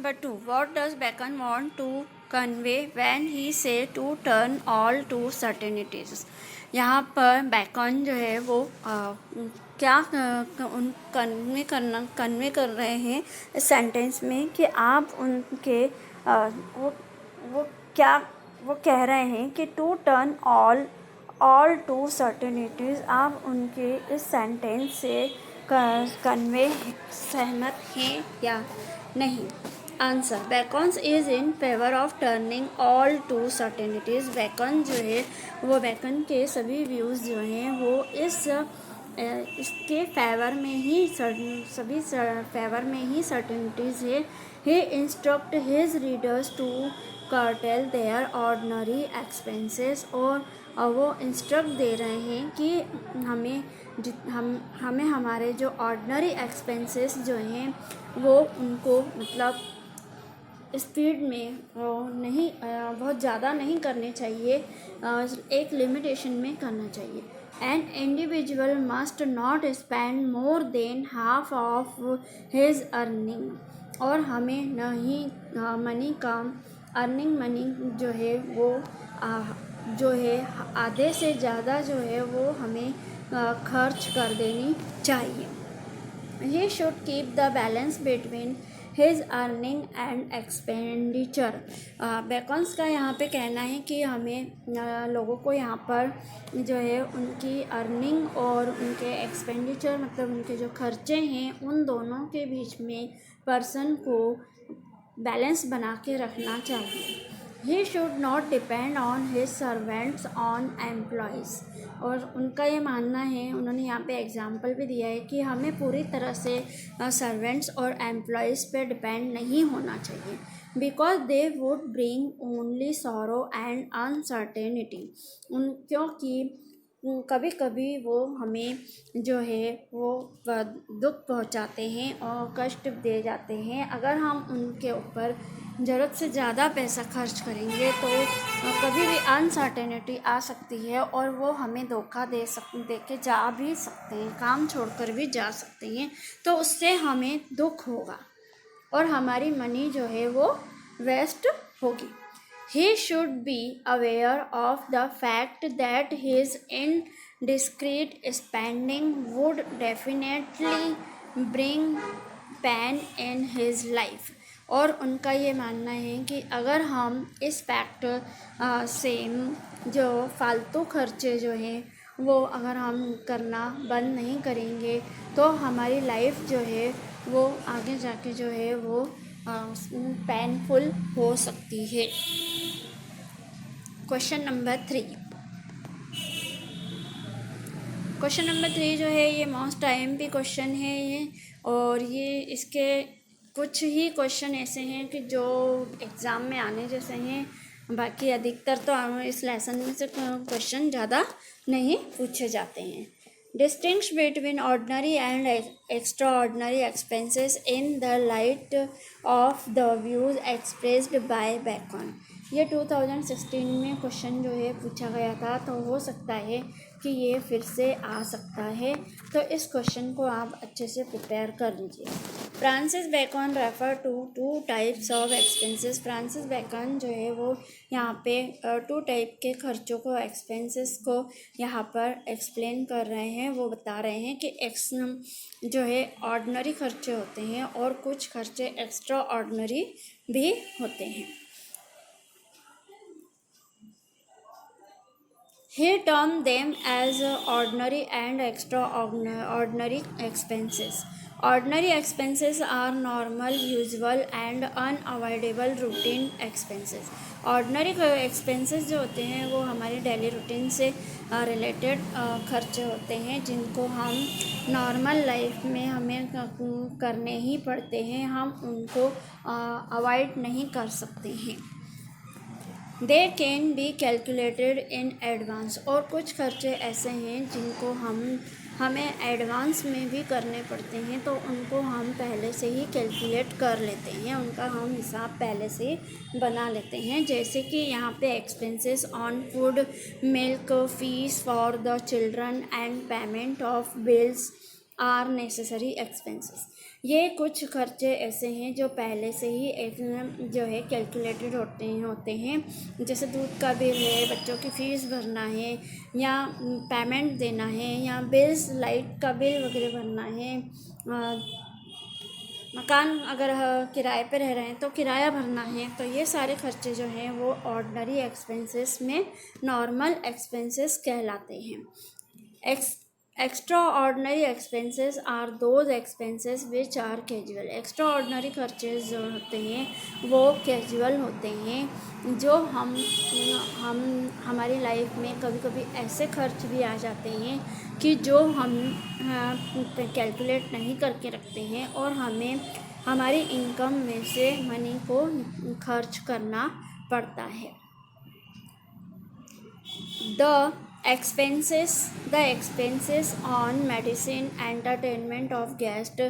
number 2. What does Bacon want to convey when he say to turn all to certainties? यहाँ पर bacon जो है वो क्या कन्वे कर रहे हैं इस सेंटेंस में कि आप उनके वो क्या वो कह रहे हैं कि टू टर्न ऑल टू सर्टेनिटीज़। आप उनके इस सेंटेंस से कन्वे सहमत हैं या नहीं। Answer, Bacon's is in favour of turning all to certainties. Bacon जो है वो बैकन के सभी व्यूज़ जो हैं वो इसके फेवर में ही सभी फेवर में ही सर्टेनिटीज़ है। He instruct his readers to curtail their ordinary expenses, और वो इंस्ट्रक्ट दे रहे हैं कि हमें हमारे जो ऑर्डनरी एक्सपेंसेस जो हैं वो उनको मतलब स्पीड में नहीं बहुत ज़्यादा नहीं करने चाहिए, एक लिमिटेशन में करना चाहिए। An individual must not spend more than half of his earning, और हमें नहीं अर्निंग मनी जो है वो जो है आधे से ज़्यादा जो है वो हमें खर्च कर देनी चाहिए। He should keep the balance between his earning and expenditure। बैकॉन्स का यहाँ पे कहना है कि हमें लोगों को यहाँ पर जो है उनकी अर्निंग और उनके एक्सपेंडिचर मतलब उनके जो खर्चे हैं उन दोनों के बीच में पर्सन को बैलेंस बना के रखना चाहिए। He should not depend on his servants on employees। और उनका ये मानना है, उन्होंने यहाँ पे एग्जाम्पल भी दिया है कि हमें पूरी तरह से सर्वेंट्स और एम्प्लॉयज़ पे डिपेंड नहीं होना चाहिए, because they would bring only sorrow and uncertainty. क्योंकि कभी कभी वो हमें जो है वो दुख पहुंचाते हैं और कष्ट दे जाते हैं। अगर हम उनके ऊपर ज़रूरत से ज़्यादा पैसा खर्च करेंगे तो कभी भी अनसर्टेनिटी आ सकती है और वो हमें धोखा दे के जा भी सकते हैं, काम छोड़कर भी जा सकते हैं, तो उससे हमें दुख होगा और हमारी मनी जो है वो वेस्ट होगी। He should be aware of the fact that his indiscreet spending would definitely bring pain in his life। और उनका ये मानना है कि अगर हम इस फैक्ट से जो फालतू खर्चे जो हैं वो अगर हम करना बंद नहीं करेंगे तो हमारी लाइफ जो है वो आगे जाके जो है वो पेनफुल हो सकती है। क्वेश्चन नंबर 3 जो है ये मोस्ट IMP क्वेश्चन है ये, और ये इसके कुछ ही क्वेश्चन ऐसे हैं कि जो एग्ज़ाम में आने जैसे हैं, बाकी अधिकतर तो इस लेसन में से क्वेश्चन ज़्यादा नहीं पूछे जाते हैं। Distinguish between ordinary and extra ordinary expenses in the light of the views expressed by bacon. ये 2016 में क्वेश्चन जो है पूछा गया था, तो हो सकता है कि ये फिर से आ सकता है, तो इस क्वेश्चन को आप अच्छे से प्रिपेयर कर लीजिए। Francis Bacon refer to 2 types of expenses. Francis Bacon जो है वो यहाँ पे 2 टाइप के खर्चों को एक्सपेंसेस को यहाँ पर एक्सप्लेन कर रहे हैं। वो बता रहे हैं कि जो है ऑर्डिनरी खर्चे होते हैं और कुछ खर्चे एक्स्ट्रा ऑर्डिनरी भी होते हैं। He termed them as ordinary and extraordinary expenses. Ordinary expenses are normal, usual and unavoidable routine expenses. Ordinary expenses जो होते हैं वो हमारे डेली रूटीन से रिलेटेड खर्चे होते हैं जिनको हम नॉर्मल लाइफ में हमें करने ही पड़ते हैं, हम उनको अवॉइड नहीं कर सकते हैं। They can be calculated in advance. और कुछ खर्चे ऐसे हैं जिनको हमें एडवांस में भी करने पड़ते हैं, तो उनको हम पहले से ही कैलकुलेट कर लेते हैं, उनका हम हिसाब पहले से ही बना लेते हैं। जैसे कि यहाँ पे expenses on food, milk, fees for the children and payment of bills are necessary expenses. ये कुछ खर्चे ऐसे हैं जो पहले से ही एक जो है कैलकुलेटेड होते हैं। जैसे दूध का बिल है, बच्चों की फ़ीस भरना है, या पेमेंट देना है, या बिल्स लाइट का बिल वगैरह भरना है, मकान अगर किराए पे रह रहे हैं तो किराया भरना है। तो ये सारे खर्चे जो हैं वो ऑर्डनरी एक्सपेंसेस में नॉर्मल एक्सपेंसेस कहलाते हैं। Extraordinary expenses are those expenses which are casual. Extraordinary खर्चेज जो होते हैं वो कैजुअल होते हैं, जो हम हमारी लाइफ में कभी कभी ऐसे खर्च भी आ जाते हैं कि जो हम कैलकुलेट नहीं करके रखते हैं और हमें हमारी इनकम में से मनी को खर्च करना पड़ता है। The expenses on medicine entertainment of guest.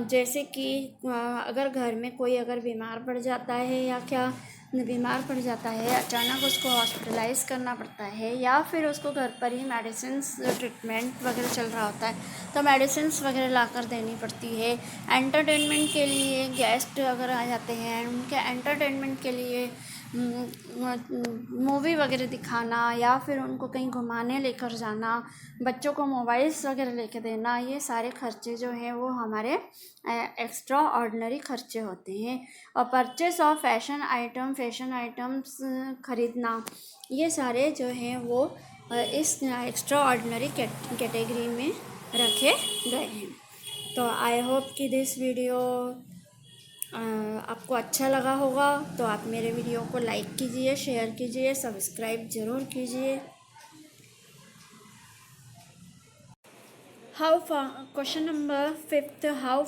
जैसे कि अगर घर में कोई अगर बीमार पड़ जाता है या क्या बीमार पड़ जाता है, अचानक उसको हॉस्पिटलाइज करना पड़ता है, या फिर उसको घर पर ही मेडिसिन्स ट्रीटमेंट वगैरह चल रहा होता है तो मेडिसिन्स वगैरह लाकर देनी पड़ती है। एंटरटेनमेंट के लिए गेस्ट अगर आ जाते हैं, उनके एंटरटेनमेंट के लिए मूवी वगैरह दिखाना, या फिर उनको कहीं घुमाने लेकर जाना, बच्चों को मोबाइल्स वगैरह लेके देना, ये सारे खर्चे जो हैं वो हमारे एक्स्ट्रा ऑर्डिनरी खर्चे होते हैं। और परचेस ऑफ फैशन आइटम्स ख़रीदना, ये सारे जो हैं वो इस एक्स्ट्रा ऑर्डिनरी कैटेगरी में रखे गए हैं। तो आई होप कि दिस वीडियो आपको अच्छा लगा होगा। तो आप मेरे वीडियो को लाइक कीजिए, शेयर कीजिए, सब्सक्राइब ज़रूर कीजिए। How far question number 5, how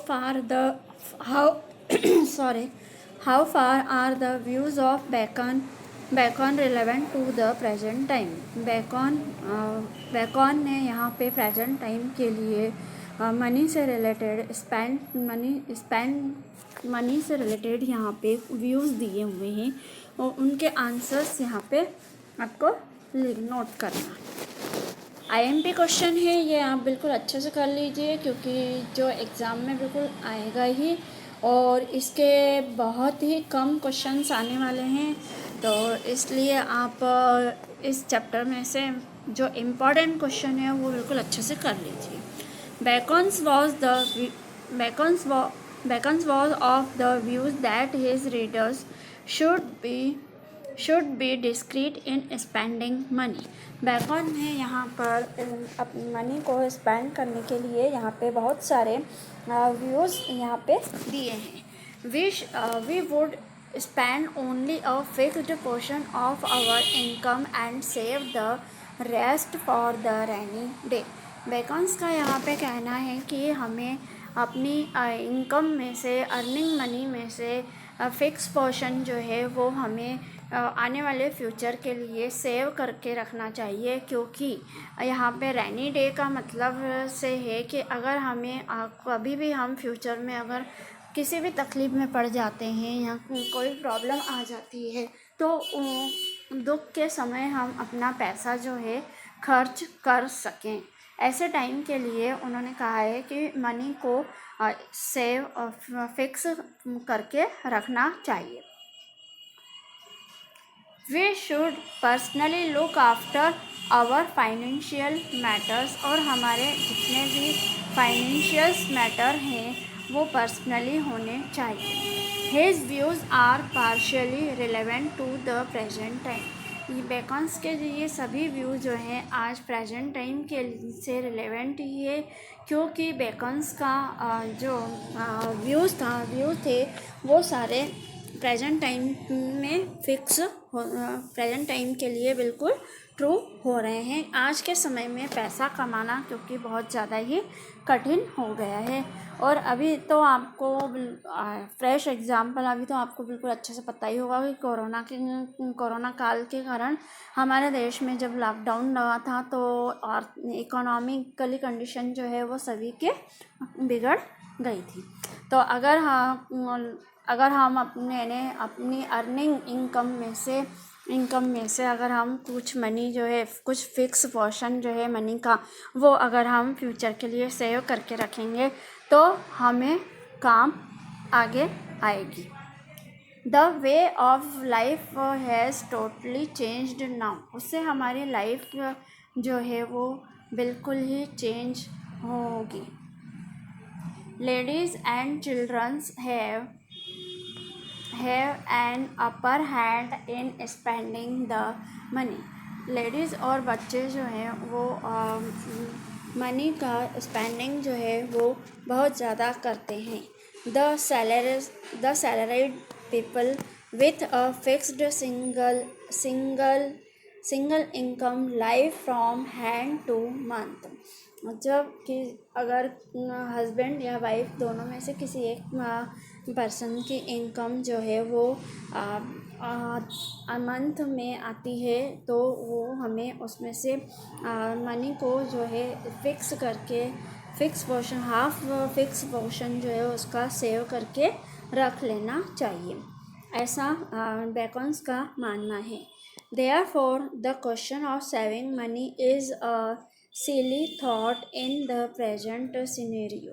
far are the views of Bacon relevant to the present time. Bacon ने यहाँ पे प्रेजेंट टाइम के लिए मनी से रिलेटेड मनी से रिलेटेड यहाँ पे व्यूज़ दिए हुए हैं और उनके आंसर्स यहाँ पे आपको नोट करना। IMP क्वेश्चन है, ये आप बिल्कुल अच्छे से कर लीजिए क्योंकि जो एग्ज़ाम में बिल्कुल आएगा ही, और इसके बहुत ही कम क्वेश्चंस आने वाले हैं। तो इसलिए आप इस चैप्टर में से जो इम्पॉर्टेंट क्वेश्चन है वो बिल्कुल अच्छे से कर लीजिए। Bacon was of the views that his readers should be discreet in spending money। Bacon ने यहाँ पर अपनी मनी को स्पेंड करने के लिए यहाँ पे बहुत सारे व्यूज़ यहाँ पे दिए हैं। We would spend only a fixed portion of our income and save the rest for the rainy day। Beckons का यहाँ पे कहना है कि हमें अपनी इनकम में से, अर्निंग मनी में से फ़िक्स पोर्शन जो है वो हमें आने वाले फ्यूचर के लिए सेव करके रखना चाहिए, क्योंकि यहाँ पे रेनी डे का मतलब से है कि अगर हमें कभी भी हम फ्यूचर में अगर किसी भी तकलीफ़ में पड़ जाते हैं या कोई प्रॉब्लम आ जाती है तो दुख के समय हम अपना पैसा जो है खर्च कर सकें। ऐसे टाइम के लिए उन्होंने कहा है कि मनी को सेव फिक्स करके रखना चाहिए। We should personally look after our financial matters. और हमारे जितने भी फाइनेंशियल्स मैटर हैं वो पर्सनली होने चाहिए। His views are partially relevant to the present time. ये बेकन्स के ये सभी व्यू जो हैं आज प्रेजेंट टाइम के से रिलेवेंट ही है, क्योंकि बेकन्स का जो व्यूज़ थे वो सारे प्रेजेंट टाइम में फिक्स प्रेजेंट टाइम के लिए बिल्कुल ट्रू हो रहे हैं। आज के समय में पैसा कमाना क्योंकि बहुत ज़्यादा ही कठिन हो गया है। और अभी तो आपको फ्रेश एग्जाम्पल अभी तो आपको बिल्कुल अच्छे से पता ही होगा कि कोरोना काल के कारण हमारे देश में जब लॉकडाउन लगा था तो और इकोनॉमिकली कंडीशन जो है वो सभी के बिगड़ गई थी। तो अगर हम अपनी अर्निंग इनकम में से इनकम में से अगर हम कुछ मनी जो है, कुछ फिक्स पोर्शन जो है मनी का, वो अगर हम फ्यूचर के लिए सेव करके रखेंगे तो हमें काम आगे आएगी। The way of life has totally changed now, उससे हमारी लाइफ जो है वो बिल्कुल ही चेंज होगी। Ladies and childrens have an upper hand in spending the money. Ladies और बच्चे जो हैं वो मनी का स्पेंडिंग जो है वो बहुत ज़्यादा करते हैं। The salaried people with a fixed single income life from hand two month. जब कि अगर हस्बैंड या वाइफ दोनों में से किसी एक पर्सन की इनकम जो है वो मंथ में आती है तो वो हमें उसमें से मनी को जो है फिक्स करके, fix portion, half fix portion जो है उसका सेव करके रख लेना चाहिए, ऐसा बेकन्स का मानना है। Therefore the question of saving money is a silly thought in the present scenario.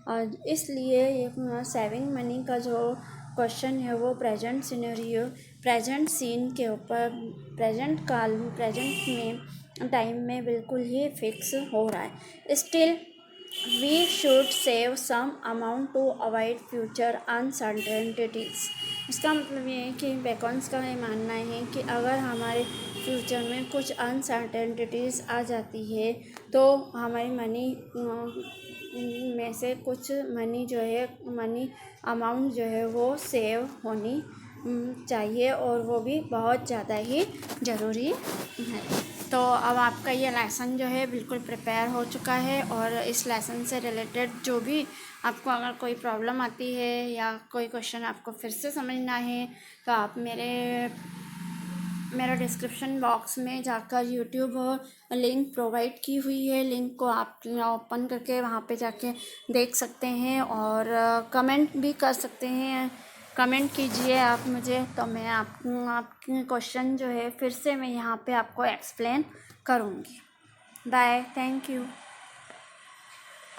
और इसलिए ये सेविंग मनी का जो क्वेश्चन है वो प्रेजेंट सिनेरियो, प्रेजेंट सीन के ऊपर, प्रेजेंट में टाइम में बिल्कुल ही फिक्स हो रहा है। Still we should save some amount to avoid future uncertainties. इसका मतलब ये है कि बेकॉन्स का ये मानना है कि अगर हमारे फ्यूचर में कुछ अनसर्टेनिटीज़ आ जाती है तो हमारी मनी में से कुछ मनी जो है, मनी अमाउंट जो है वो सेव होनी चाहिए, और वो भी बहुत ज़्यादा ही ज़रूरी है। तो अब आपका ये लेसन जो है बिल्कुल प्रिपेयर हो चुका है, और इस लेसन से रिलेटेड जो भी आपको अगर कोई प्रॉब्लम आती है या कोई क्वेश्चन आपको फिर से समझना है तो आप मेरा डिस्क्रिप्शन बॉक्स में जाकर यूट्यूब लिंक प्रोवाइड की हुई है, लिंक को आप ओपन करके वहाँ पे जाके देख सकते हैं, और कमेंट भी कर सकते हैं। कमेंट कीजिए आप मुझे, तो मैं आपके क्वेश्चन जो है फिर से मैं यहाँ पे आपको एक्सप्लेन करूँगी। Bye, thank you.